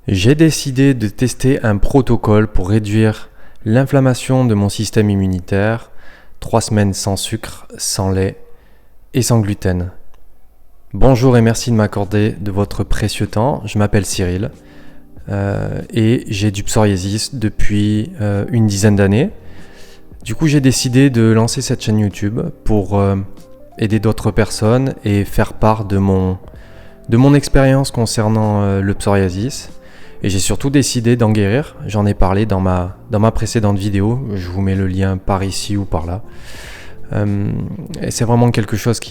J'ai décidé de tester un protocole pour réduire l'inflammation de mon système immunitaire. 3 semaines sans sucre, sans lait et sans gluten. Bonjour et merci de m'accorder de votre précieux temps. Je m'appelle Cyril et j'ai du psoriasis depuis une dizaine d'années. Du coup, j'ai décidé de lancer cette chaîne YouTube pour aider d'autres personnes et faire part de mon expérience concernant le psoriasis. Et j'ai surtout décidé d'en guérir. J'en ai parlé dans ma précédente vidéo. Je vous mets le lien par ici ou par là. Et c'est vraiment quelque chose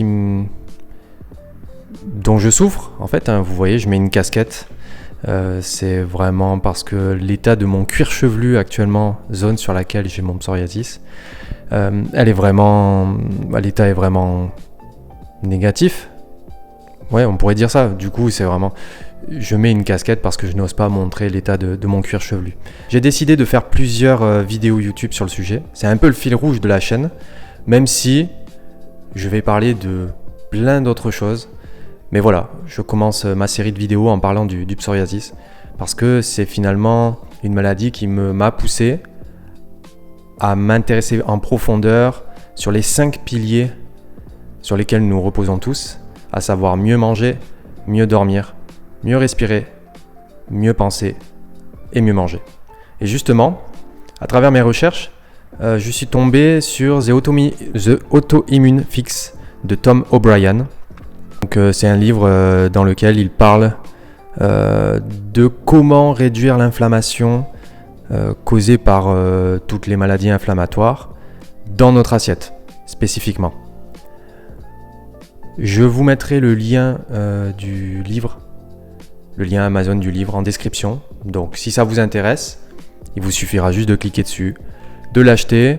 dont je souffre. En fait, vous voyez, je mets une casquette. C'est vraiment parce que l'état de mon cuir chevelu actuellement, zone sur laquelle j'ai mon psoriasis, l'état est vraiment négatif. Ouais, on pourrait dire ça. Du coup, c'est vraiment... Je mets une casquette parce que je n'ose pas montrer l'état de mon cuir chevelu. J'ai décidé de faire plusieurs vidéos YouTube sur le sujet. C'est un peu le fil rouge de la chaîne, même si je vais parler de plein d'autres choses. Mais voilà, je commence ma série de vidéos en parlant du psoriasis parce que c'est finalement une maladie qui m'a poussé à m'intéresser en profondeur sur les 5 piliers sur lesquels nous reposons tous, à savoir mieux manger, mieux dormir, mieux respirer, mieux penser et mieux manger. Et justement, à travers mes recherches, je suis tombé sur The Autoimmune Fix de Tom O'Bryan. Donc, c'est un livre dans lequel il parle de comment réduire l'inflammation causée par toutes les maladies inflammatoires dans notre assiette, spécifiquement. Je vous mettrai le lien du livre, le lien Amazon du livre en description. Donc si ça vous intéresse, il vous suffira juste de cliquer dessus, de l'acheter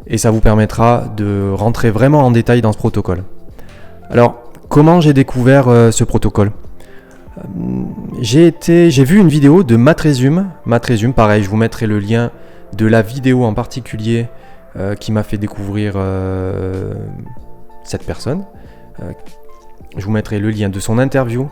et ça vous permettra de rentrer vraiment en détail dans ce protocole. Alors, comment j'ai découvert ce protocole ? J'ai vu une vidéo de Matresume, pareil, je vous mettrai le lien de la vidéo en particulier qui m'a fait découvrir cette personne. Je vous mettrai le lien de son interview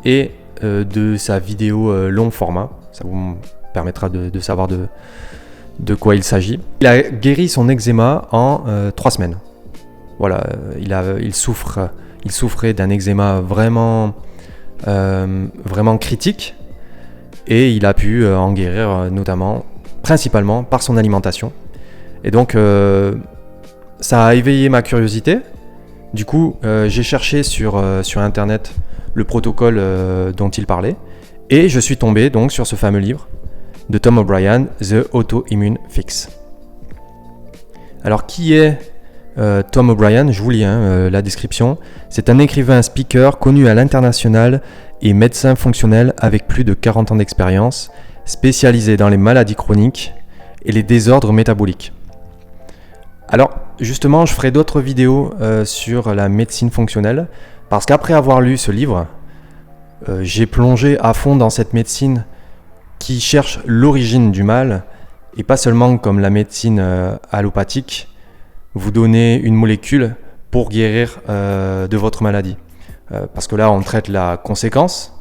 et de sa vidéo long format. Ça vous permettra de savoir de quoi il s'agit. Il a guéri son eczéma en 3 semaines. Voilà, il souffrait d'un eczéma vraiment critique et il a pu en guérir principalement par son alimentation. Et donc, ça a éveillé ma curiosité. Du coup, j'ai cherché sur internet le protocole dont il parlait et je suis tombé donc sur ce fameux livre de Tom O'Bryan, The Autoimmune Fix. Alors, qui est Tom O'Bryan ? Je vous lis la description. C'est un écrivain speaker connu à l'international et médecin fonctionnel avec plus de 40 ans d'expérience, spécialisé dans les maladies chroniques et les désordres métaboliques. Alors, justement, je ferai d'autres vidéos sur la médecine fonctionnelle parce qu'après avoir lu ce livre, j'ai plongé à fond dans cette médecine qui cherche l'origine du mal et pas seulement comme la médecine allopathique, vous donner une molécule pour guérir de votre maladie. Parce que là, on traite la conséquence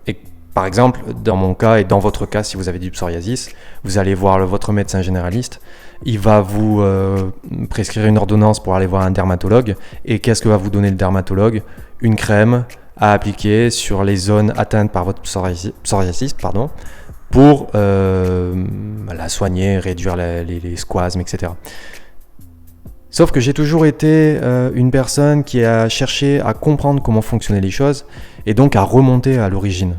et par exemple, dans mon cas et dans votre cas, si vous avez du psoriasis, vous allez voir votre médecin généraliste. Il va vous prescrire une ordonnance pour aller voir un dermatologue. Et qu'est-ce que va vous donner le dermatologue ? Une crème à appliquer sur les zones atteintes par votre psoriasis pour la soigner, réduire les squasmes, etc. Sauf que j'ai toujours été une personne qui a cherché à comprendre comment fonctionnaient les choses et donc à remonter à l'origine.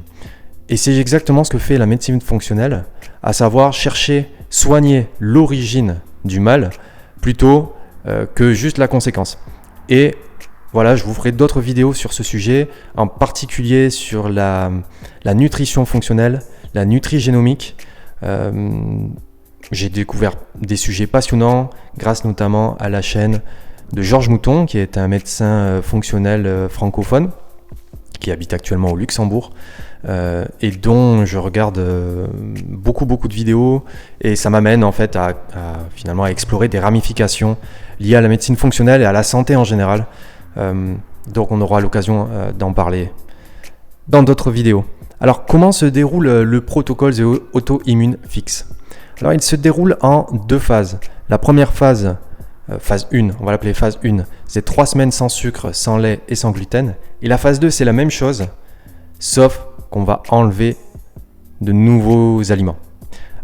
Et c'est exactement ce que fait la médecine fonctionnelle, à savoir soigner l'origine du mal plutôt que juste la conséquence. Et voilà, je vous ferai d'autres vidéos sur ce sujet, en particulier sur la nutrition fonctionnelle, la nutrigénomique. J'ai découvert des sujets passionnants grâce notamment à la chaîne de Georges Mouton, qui est un médecin fonctionnel francophone, qui habite actuellement au Luxembourg. Et dont je regarde beaucoup de vidéos et ça m'amène en fait à finalement à explorer des ramifications liées à la médecine fonctionnelle et à la santé en général. Donc on aura l'occasion d'en parler dans d'autres vidéos. Alors, comment se déroule le protocole auto-immune fixe? Alors, il se déroule en 2 phases. La première phase, phase 1, on va l'appeler phase 1, c'est 3 semaines sans sucre, sans lait et sans gluten. Et la phase 2, c'est la même chose, sauf qu'on va enlever de nouveaux aliments.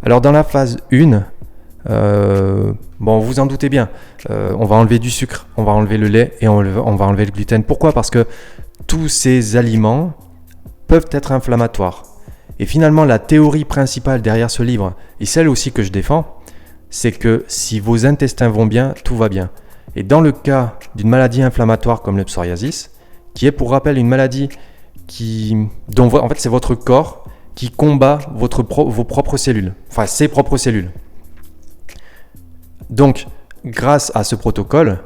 Alors, dans la phase 1, vous en doutez bien, on va enlever du sucre, on va enlever le lait et on va enlever le gluten. Pourquoi? Parce que tous ces aliments peuvent être inflammatoires. Et finalement, la théorie principale derrière ce livre, et celle aussi que je défends, c'est que si vos intestins vont bien, tout va bien. Et dans le cas d'une maladie inflammatoire comme le psoriasis, qui est pour rappel une maladie dont en fait c'est votre corps qui combat vos propres cellules, enfin ses propres cellules. Donc, grâce à ce protocole,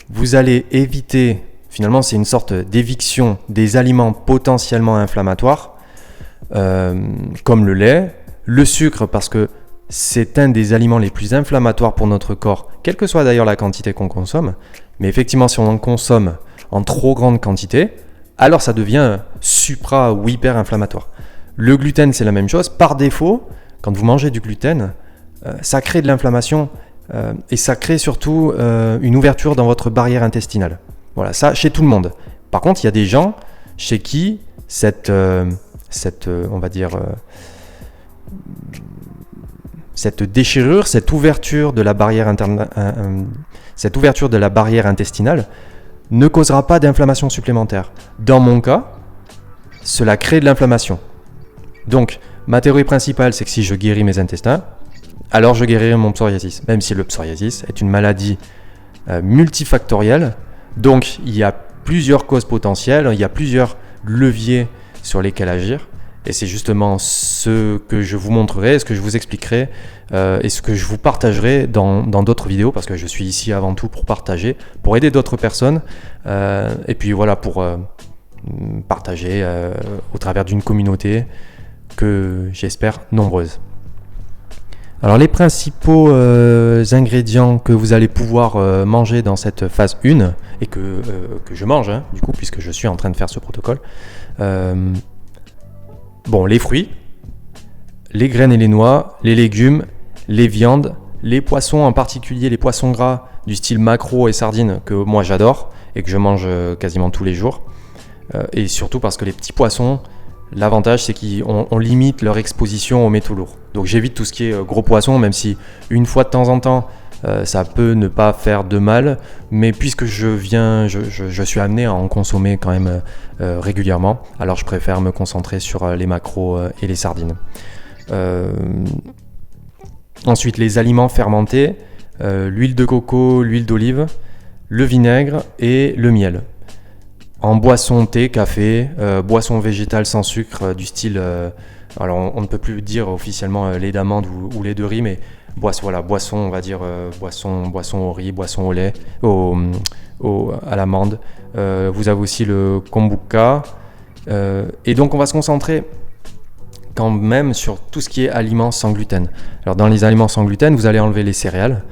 vous allez éviter, finalement c'est une sorte d'éviction des aliments potentiellement inflammatoires, comme le lait, le sucre, parce que c'est un des aliments les plus inflammatoires pour notre corps, quelle que soit d'ailleurs la quantité qu'on consomme. Mais effectivement, si on en consomme en trop grande quantité, alors ça devient supra ou hyper inflammatoire. Le gluten, c'est la même chose. Par défaut, quand vous mangez du gluten, ça crée de l'inflammation et ça crée surtout une ouverture dans votre barrière intestinale. Voilà, ça chez tout le monde. Par contre, il y a des gens chez qui cette déchirure, cette ouverture de la barrière intestinale ne causera pas d'inflammation supplémentaire. Dans mon cas, cela crée de l'inflammation. Donc, ma théorie principale, c'est que si je guéris mes intestins, alors je guérirai mon psoriasis. Même si le psoriasis est une maladie multifactorielle, donc il y a plusieurs causes potentielles, il y a plusieurs leviers sur lesquels agir. Et c'est justement ce que je vous montrerai, ce que je vous expliquerai et ce que je vous partagerai dans d'autres vidéos, parce que je suis ici avant tout pour partager, pour aider d'autres personnes et puis voilà, pour partager au travers d'une communauté que j'espère nombreuse. Alors les principaux ingrédients que vous allez pouvoir manger dans cette phase 1 et que je mange du coup, puisque je suis en train de faire ce protocole, les fruits, les graines et les noix, les légumes, les viandes, les poissons, en particulier les poissons gras du style maquereau et sardines que moi j'adore et que je mange quasiment tous les jours. Et surtout parce que les petits poissons, l'avantage c'est qu'on limite leur exposition aux métaux lourds. Donc j'évite tout ce qui est gros poissons, même si une fois de temps en temps ça peut ne pas faire de mal, mais puisque je suis amené à en consommer quand même régulièrement, alors je préfère me concentrer sur les maquereaux et les sardines. Ensuite, les aliments fermentés, l'huile de coco, l'huile d'olive, le vinaigre et le miel. En boisson, thé, café, boisson végétale sans sucre du style, alors on ne peut plus dire officiellement lait d'amande ou lait de riz, mais boisson, on va dire boisson au riz, boisson au lait, à l'amande. Vous avez aussi le kombucha. Et donc on va se concentrer quand même sur tout ce qui est aliments sans gluten. Alors dans les aliments sans gluten, vous allez enlever les céréales,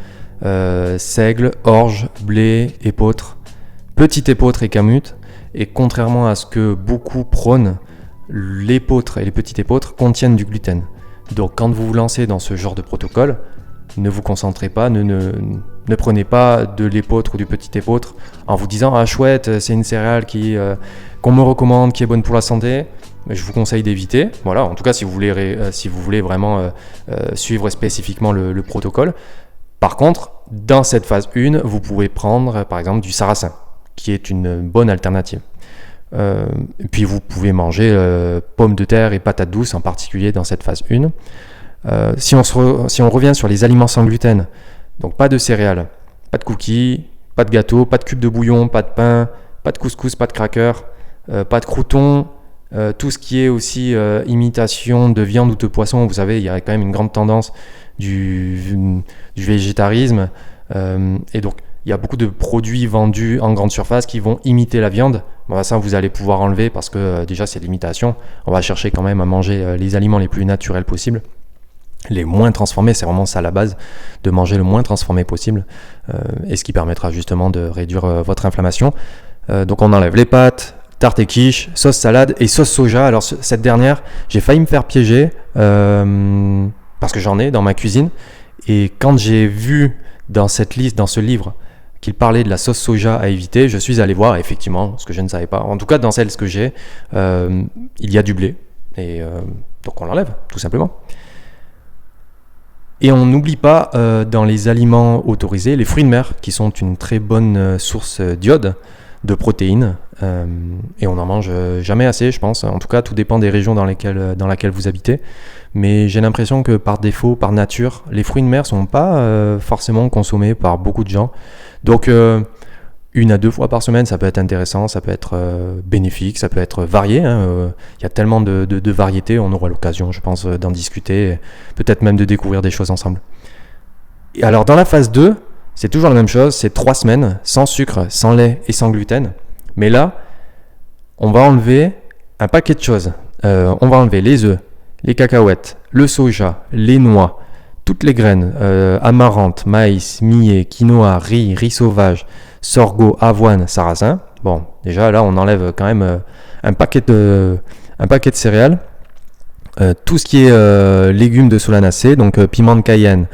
seigle, orge, blé, épeautre, petit épeautre et camute. Et contrairement à ce que beaucoup prônent, l'épeautre et les petits épeautres contiennent du gluten. Donc quand vous vous lancez dans ce genre de protocole, ne vous concentrez pas, ne prenez pas de l'épeautre ou du petit épeautre en vous disant « Ah chouette, c'est une céréale qu'on me recommande, qui est bonne pour la santé ». Je vous conseille d'éviter. Voilà, en tout cas si vous voulez vraiment suivre spécifiquement le protocole. Par contre, dans cette phase 1, vous pouvez prendre par exemple du sarrasin, qui est une bonne alternative. Et puis vous pouvez manger pommes de terre et patates douces, en particulier dans cette phase 1. Si on revient sur les aliments sans gluten, donc pas de céréales, pas de cookies, pas de gâteaux, pas de cubes de bouillon, pas de pain, pas de couscous, pas de crackers, pas de croûtons, tout ce qui est aussi imitation de viande ou de poisson. Vous savez, il y a quand même une grande tendance du végétarisme et donc il y a beaucoup de produits vendus en grande surface qui vont imiter la viande. Bon, ça, vous allez pouvoir enlever parce que déjà, c'est l'imitation. On va chercher quand même à manger les aliments les plus naturels possibles. Les moins transformés, c'est vraiment ça la base, de manger le moins transformé possible. Et ce qui permettra justement de réduire votre inflammation. Donc on enlève les pâtes, tarte et quiche, sauce salade et sauce soja. Alors cette dernière, j'ai failli me faire piéger parce que j'en ai dans ma cuisine. Et quand j'ai vu dans cette liste, dans ce livre, qu'il parlait de la sauce soja à éviter, je suis allé voir effectivement ce que je ne savais pas. En tout cas, dans celle que j'ai, il y a du blé. Et donc on l'enlève, tout simplement. Et on n'oublie pas dans les aliments autorisés les fruits de mer qui sont une très bonne source d'iode, de protéines. Et on n'en mange jamais assez, je pense. En tout cas, tout dépend des régions dans laquelle vous habitez. Mais j'ai l'impression que par défaut, par nature, les fruits de mer ne sont pas forcément consommés par beaucoup de gens. Donc 1 à 2 fois par semaine, ça peut être intéressant, ça peut être bénéfique, ça peut être varié. Il y a tellement de variétés, on aura l'occasion, je pense, d'en discuter, peut-être même de découvrir des choses ensemble. Et alors dans la phase 2, c'est toujours la même chose, c'est 3 semaines, sans sucre, sans lait et sans gluten. Mais là, on va enlever un paquet de choses. On va enlever les œufs, les cacahuètes, le soja, les noix, toutes les graines, amaranth, maïs, millet, quinoa, riz sauvage, sorgho, avoine, sarrasin. Bon, déjà là, on enlève quand même un paquet de céréales. Tout ce qui est légumes de solanacées, donc piment de Cayenne,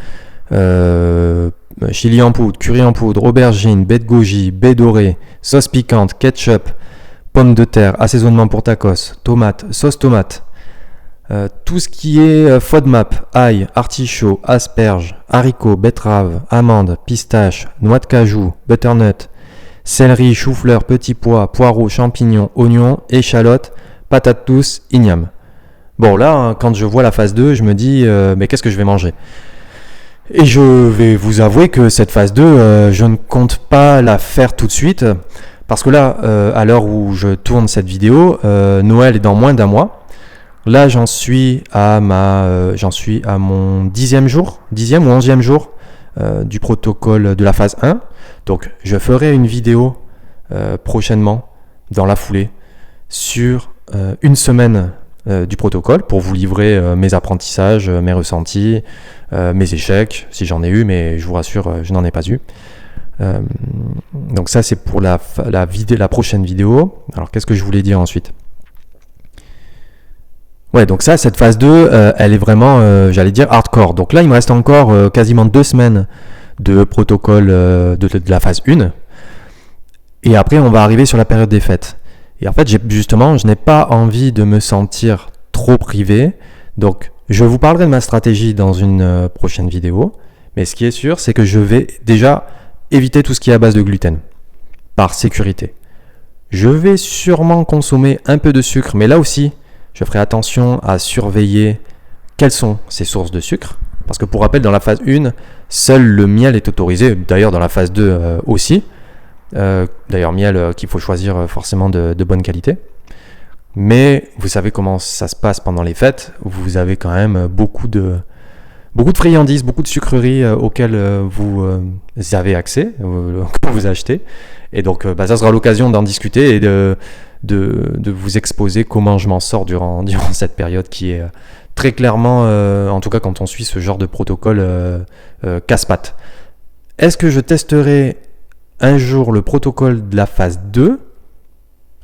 chili en poudre, curry en poudre, aubergine, baie de goji, baie dorée, sauce piquante, ketchup, pommes de terre, assaisonnement pour tacos, tomates, sauce tomate. Tout ce qui est FODMAP, ail, artichaut, asperges, haricots, betteraves, amandes, pistaches, noix de cajou, butternut, céleri, chou-fleur, petits pois, poireaux, champignons, oignons, échalotes, patates douces, igname. Bon là, quand je vois la phase 2, je me dis mais qu'est-ce que je vais manger ? Et je vais vous avouer que cette phase 2, je ne compte pas la faire tout de suite, parce que là, à l'heure où je tourne cette vidéo, Noël est dans moins d'1 mois. Là, j'en suis à mon 10e jour, 10e ou 11e jour du protocole de la phase 1. Donc, je ferai une vidéo prochainement, dans la foulée, sur 1 semaine du protocole pour vous livrer mes apprentissages, mes ressentis, mes échecs, si j'en ai eu, mais je vous rassure, je n'en ai pas eu. Donc ça, c'est pour la prochaine vidéo. Alors, qu'est-ce que je voulais dire ensuite ? Ouais, donc ça, cette phase 2, elle est vraiment, j'allais dire, hardcore. Donc là, il me reste encore quasiment 2 semaines de protocole de la phase 1. Et après, on va arriver sur la période des fêtes. Et en fait, je n'ai pas envie de me sentir trop privé. Donc, je vous parlerai de ma stratégie dans une prochaine vidéo. Mais ce qui est sûr, c'est que je vais déjà éviter tout ce qui est à base de gluten, par sécurité. Je vais sûrement consommer un peu de sucre, mais là aussi, je ferai attention à surveiller quelles sont ces sources de sucre. Parce que pour rappel, dans la phase 1, seul le miel est autorisé. D'ailleurs, dans la phase 2 aussi. D'ailleurs, miel qu'il faut choisir forcément de bonne qualité. Mais vous savez comment ça se passe pendant les fêtes. Vous avez quand même beaucoup de friandises, beaucoup de sucreries auxquelles vous avez accès, que vous achetez. Et donc, ça sera l'occasion d'en discuter et de vous exposer comment je m'en sors durant cette période qui est très clairement, en tout cas quand on suit ce genre de protocole, casse-pattes. Est-ce que je testerai un jour le protocole de la phase 2 ?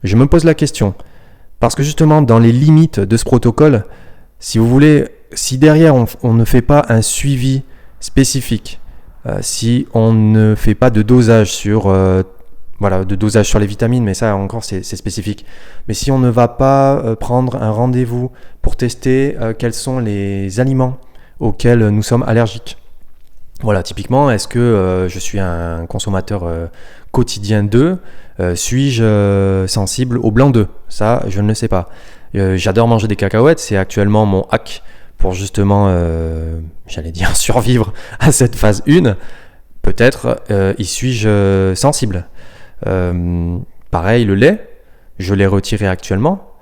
Je me pose la question. Parce que justement, dans les limites de ce protocole, si vous voulez, si derrière on ne fait pas un suivi spécifique, si on ne fait pas de dosage sur les vitamines, mais ça encore c'est spécifique. Mais si on ne va pas prendre un rendez-vous pour tester quels sont les aliments auxquels nous sommes allergiques. Voilà, typiquement, est-ce que je suis un consommateur quotidien d'œufs ? Suis-je sensible au blanc d'œufs ? Ça, je ne le sais pas. J'adore manger des cacahuètes, c'est actuellement mon hack pour justement, survivre à cette phase 1. Peut-être y suis-je sensible. Pareil, le lait, je l'ai retiré actuellement,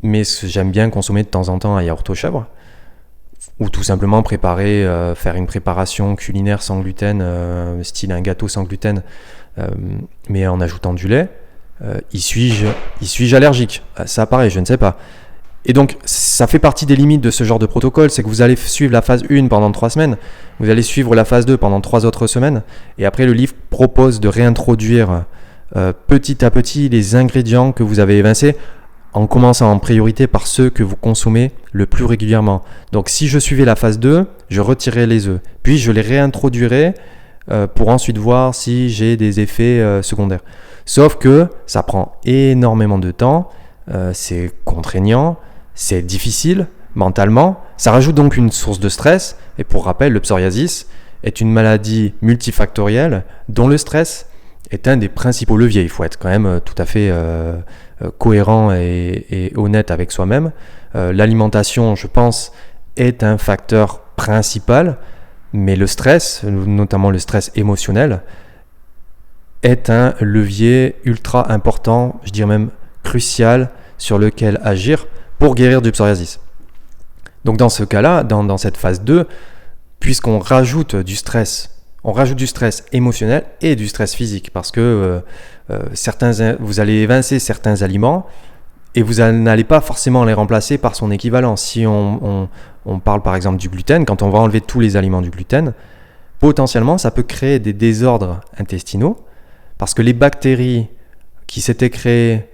mais j'aime bien consommer de temps en temps un yaourt aux chèvres, ou tout simplement faire une préparation culinaire sans gluten, style un gâteau sans gluten, mais en ajoutant du lait. Y suis-je allergique ? Ça pareil, je ne sais pas. Et donc, ça fait partie des limites de ce genre de protocole, c'est que vous allez suivre la phase 1 pendant 3 semaines, vous allez suivre la phase 2 pendant 3 autres semaines, et après le livre propose de réintroduire petit à petit les ingrédients que vous avez évincés, en commençant en priorité par ceux que vous consommez le plus régulièrement. Donc si je suivais la phase 2, je retirais les œufs, puis je les réintroduirais pour ensuite voir si j'ai des effets secondaires. Sauf que ça prend énormément de temps, c'est contraignant, c'est difficile mentalement, ça rajoute donc une source de stress, et pour rappel, le psoriasis est une maladie multifactorielle dont le stress est un des principaux leviers. Il faut être quand même tout à fait cohérent et honnête avec soi-même. L'alimentation, je pense, est un facteur principal, mais le stress, notamment le stress émotionnel, est un levier ultra important, je dirais même crucial, sur lequel agir pour guérir du psoriasis. Donc dans ce cas-là, dans cette phase 2, puisqu'on rajoute du stress, on rajoute du stress émotionnel et du stress physique, parce que vous allez évincer certains aliments et vous n'allez pas forcément les remplacer par son équivalent. Si on parle par exemple du gluten, quand on va enlever tous les aliments du gluten, potentiellement ça peut créer des désordres intestinaux, parce que les bactéries qui s'étaient créées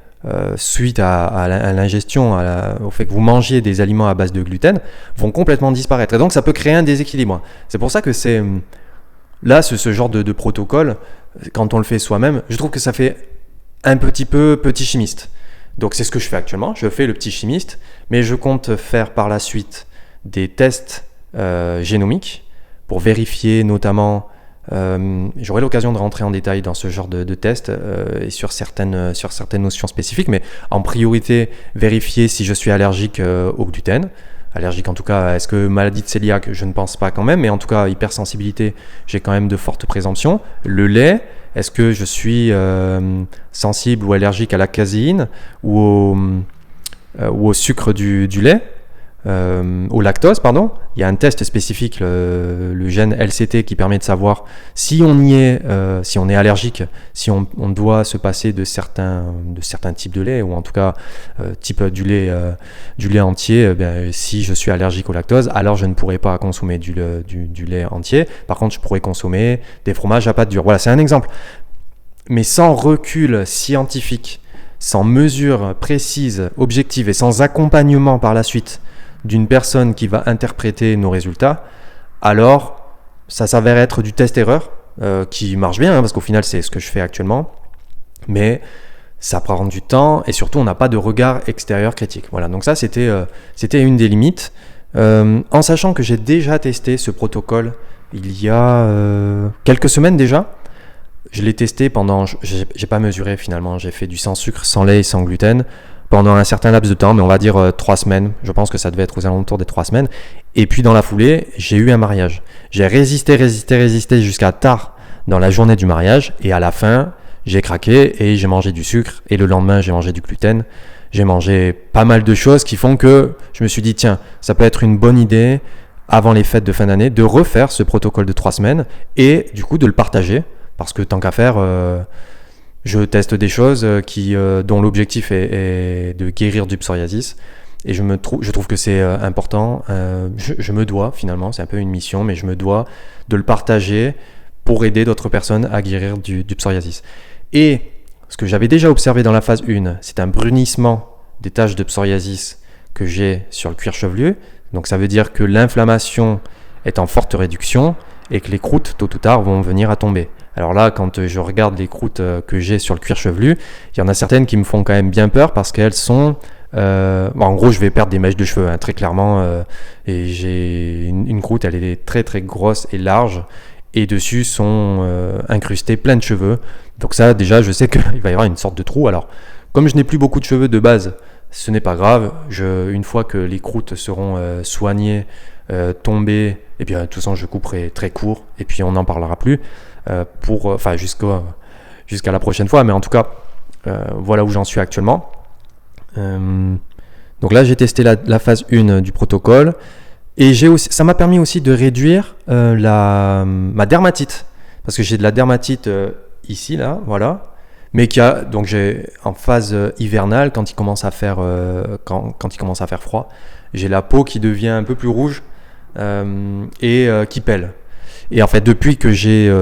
suite à l'ingestion, au fait que vous mangiez des aliments à base de gluten, vont complètement disparaître. Et donc ça peut créer un déséquilibre. C'est pour ça que c'est là ce genre de protocole, quand on le fait soi-même, je trouve que ça fait un petit peu petit chimiste. Donc c'est ce que je fais actuellement, je fais le petit chimiste, mais je compte faire par la suite des tests génomiques pour vérifier notamment. J'aurai l'occasion de rentrer en détail dans ce genre de tests et sur certaines notions spécifiques, mais en priorité vérifier si je suis allergique au gluten. Allergique en tout cas, est-ce que maladie de cœliaque, je ne pense pas quand même, mais en tout cas hypersensibilité, j'ai quand même de fortes présomptions. Le lait, est-ce que je suis sensible ou allergique à la caséine ou au sucre du lait, au lactose, pardon. Il y a un test spécifique, le gène LCT, qui permet de savoir si on y est, si on est allergique, si on doit se passer de certains types de lait, ou en tout cas type du lait entier. Si je suis allergique au lactose, alors je ne pourrai pas consommer du lait entier. Par contre, je pourrais consommer des fromages à pâte dure. Voilà, c'est un exemple. Mais sans recul scientifique, sans mesure précise, objective et sans accompagnement par la suite d'une personne qui va interpréter nos résultats, alors ça s'avère être du test-erreur qui marche bien, parce qu'au final c'est ce que je fais actuellement, mais ça prend du temps et surtout on n'a pas de regard extérieur critique. Voilà, donc ça c'était une des limites, en sachant que j'ai déjà testé ce protocole il y a quelques semaines déjà. Je l'ai testé pendant, j'ai pas mesuré finalement, j'ai fait du sans sucre, sans lait et sans gluten pendant un certain laps de temps, mais on va dire 3 semaines. Je pense que ça devait être aux alentours des 3 semaines. Et puis dans la foulée, j'ai eu un mariage. J'ai résisté jusqu'à tard dans la journée du mariage. Et à la fin, j'ai craqué et j'ai mangé du sucre. Et le lendemain, j'ai mangé du gluten. J'ai mangé pas mal de choses qui font que je me suis dit, tiens, ça peut être une bonne idée, avant les fêtes de fin d'année, de refaire ce protocole de 3 semaines et du coup de le partager. Parce que tant qu'à faire... je teste des choses dont l'objectif est de guérir du psoriasis, et je trouve que c'est important. Je me dois, finalement, c'est un peu une mission, mais je me dois de le partager pour aider d'autres personnes à guérir du psoriasis. Et ce que j'avais déjà observé dans la phase 1, c'est un brunissement des taches de psoriasis que j'ai sur le cuir chevelu. Donc ça veut dire que l'inflammation est en forte réduction et que les croûtes, tôt ou tard, vont venir à tomber. Alors là, quand je regarde les croûtes que j'ai sur le cuir chevelu, il y en a certaines qui me font quand même bien peur parce qu'elles sont... en gros, je vais perdre des mèches de cheveux, hein, très clairement. Et j'ai une croûte, elle est très très grosse et large. Et dessus sont incrustés plein de cheveux. Donc ça, déjà, je sais qu'il va y avoir une sorte de trou. Alors, comme je n'ai plus beaucoup de cheveux de base, ce n'est pas grave. Une fois que les croûtes seront soignées, tombées, et bien de toute façon, je couperai très court. Et puis, on n'en parlera plus. Jusqu'à la prochaine fois, mais en tout cas voilà où j'en suis actuellement. Donc là j'ai testé la phase 1 du protocole et ça m'a permis aussi de réduire ma dermatite, parce que j'ai de la dermatite ici là, voilà, mais donc j'ai en phase hivernale, quand il commence à faire froid, j'ai la peau qui devient un peu plus rouge et qui pèle. Et en fait, depuis que j'ai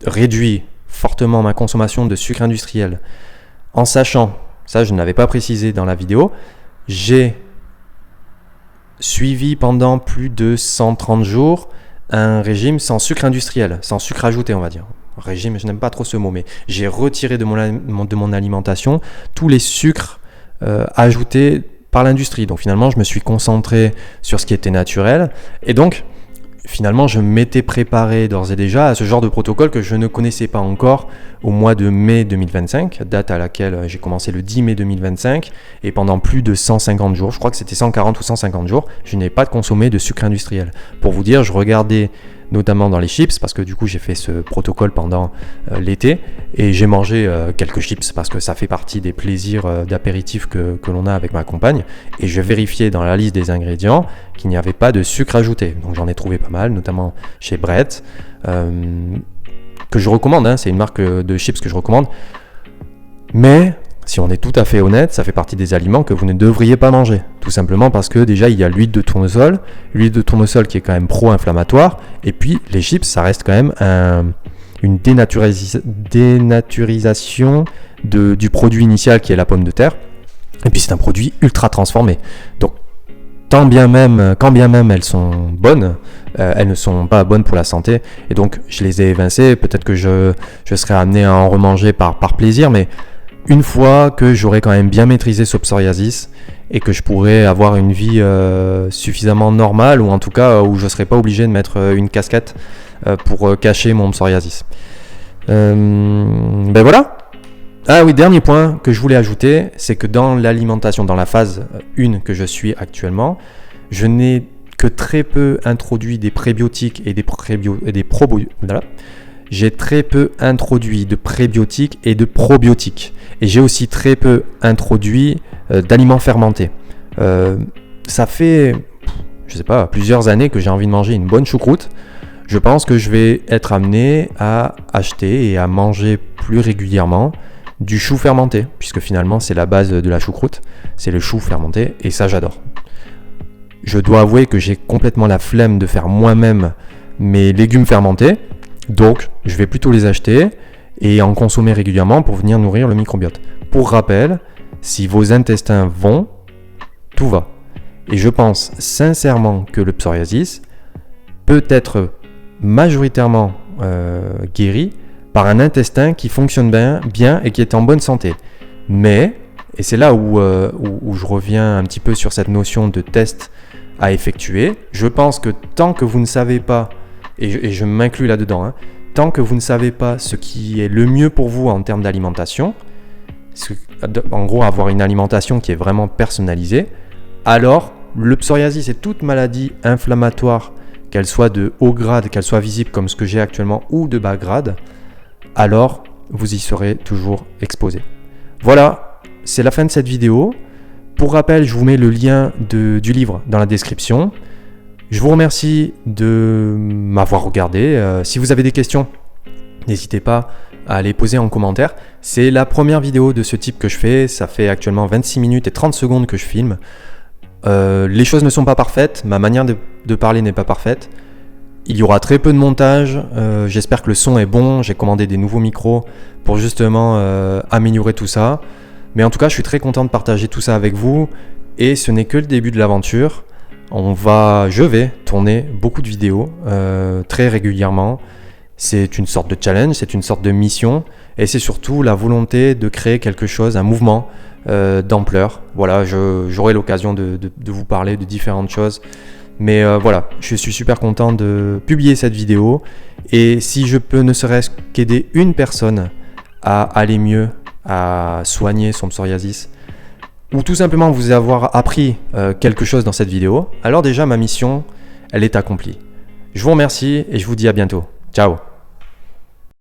réduit fortement ma consommation de sucre industriel, en sachant, ça je ne l'avais pas précisé dans la vidéo, j'ai suivi pendant plus de 130 jours un régime sans sucre industriel, sans sucre ajouté on va dire. Régime, je n'aime pas trop ce mot, mais j'ai retiré de mon alimentation tous les sucres ajoutés par l'industrie. Donc finalement, je me suis concentré sur ce qui était naturel. Et donc, finalement, je m'étais préparé d'ores et déjà à ce genre de protocole que je ne connaissais pas encore au mois de mai 2025, date à laquelle j'ai commencé le 10 mai 2025. Et pendant plus de 150 jours, je crois que c'était 140 ou 150 jours, je n'ai pas consommé de sucre industriel. Pour vous dire, je regardais notamment dans les chips, parce que du coup j'ai fait ce protocole pendant l'été, et j'ai mangé quelques chips, parce que ça fait partie des plaisirs d'apéritif que l'on a avec ma compagne, et je vérifiais dans la liste des ingrédients qu'il n'y avait pas de sucre ajouté. Donc j'en ai trouvé pas mal, notamment chez Brett, que je recommande, hein, c'est une marque de chips que je recommande, mais si on est tout à fait honnête, ça fait partie des aliments que vous ne devriez pas manger. Tout simplement parce que déjà, il y a l'huile de tournesol qui est quand même pro-inflammatoire. Et puis, les chips, ça reste quand même une dénaturisation du produit initial qui est la pomme de terre. Et puis, c'est un produit ultra transformé. Donc, quand bien même elles sont bonnes, elles ne sont pas bonnes pour la santé. Et donc, je les ai évincées. Peut-être que je serai amené à en remanger par plaisir, mais une fois que j'aurai quand même bien maîtrisé ce psoriasis et que je pourrai avoir une vie suffisamment normale, ou en tout cas où je ne serai pas obligé de mettre une casquette pour cacher mon psoriasis. Ben voilà. Ah oui, dernier point que je voulais ajouter, c'est que dans l'alimentation, dans la phase 1 que je suis actuellement, je n'ai que très peu introduit des prébiotiques et des probiotiques. Voilà. J'ai très peu introduit de prébiotiques et de probiotiques. Et j'ai aussi très peu introduit d'aliments fermentés. Ça fait, je sais pas, plusieurs années que j'ai envie de manger une bonne choucroute. Je pense que je vais être amené à acheter et à manger plus régulièrement du chou fermenté, puisque finalement c'est la base de la choucroute, c'est le chou fermenté, et ça j'adore. Je dois avouer que j'ai complètement la flemme de faire moi-même mes légumes fermentés. Donc, je vais plutôt les acheter et en consommer régulièrement pour venir nourrir le microbiote. Pour rappel, si vos intestins vont, tout va. Et je pense sincèrement que le psoriasis peut être majoritairement guéri par un intestin qui fonctionne bien et qui est en bonne santé. Mais, et c'est là où je reviens un petit peu sur cette notion de test à effectuer, je pense que tant que vous ne savez pas, et je m'inclus là-dedans, hein, tant que vous ne savez pas ce qui est le mieux pour vous en termes d'alimentation, en gros avoir une alimentation qui est vraiment personnalisée, alors le psoriasis et toute maladie inflammatoire, qu'elle soit de haut grade, qu'elle soit visible comme ce que j'ai actuellement, ou de bas grade, alors vous y serez toujours exposé. Voilà, c'est la fin de cette vidéo. Pour rappel, je vous mets le lien du livre dans la description. Je vous remercie de m'avoir regardé. Si vous avez des questions, n'hésitez pas à les poser en commentaire. C'est la première vidéo de ce type que je fais. Ça fait actuellement 26 minutes et 30 secondes que je filme. Les choses ne sont pas parfaites. Ma manière de parler n'est pas parfaite. Il y aura très peu de montage. J'espère que le son est bon. J'ai commandé des nouveaux micros pour justement améliorer tout ça. Mais en tout cas, je suis très content de partager tout ça avec vous. Et ce n'est que le début de l'aventure. Je vais tourner beaucoup de vidéos très régulièrement. C'est une sorte de challenge, c'est une sorte de mission, et c'est surtout la volonté de créer quelque chose, un mouvement d'ampleur. Voilà, j'aurai l'occasion de vous parler de différentes choses, mais voilà, je suis super content de publier cette vidéo, et si je peux ne serait-ce qu'aider une personne à aller mieux, à soigner son psoriasis, ou tout simplement vous avoir appris quelque chose dans cette vidéo, alors déjà ma mission, elle est accomplie. Je vous remercie et je vous dis à bientôt. Ciao.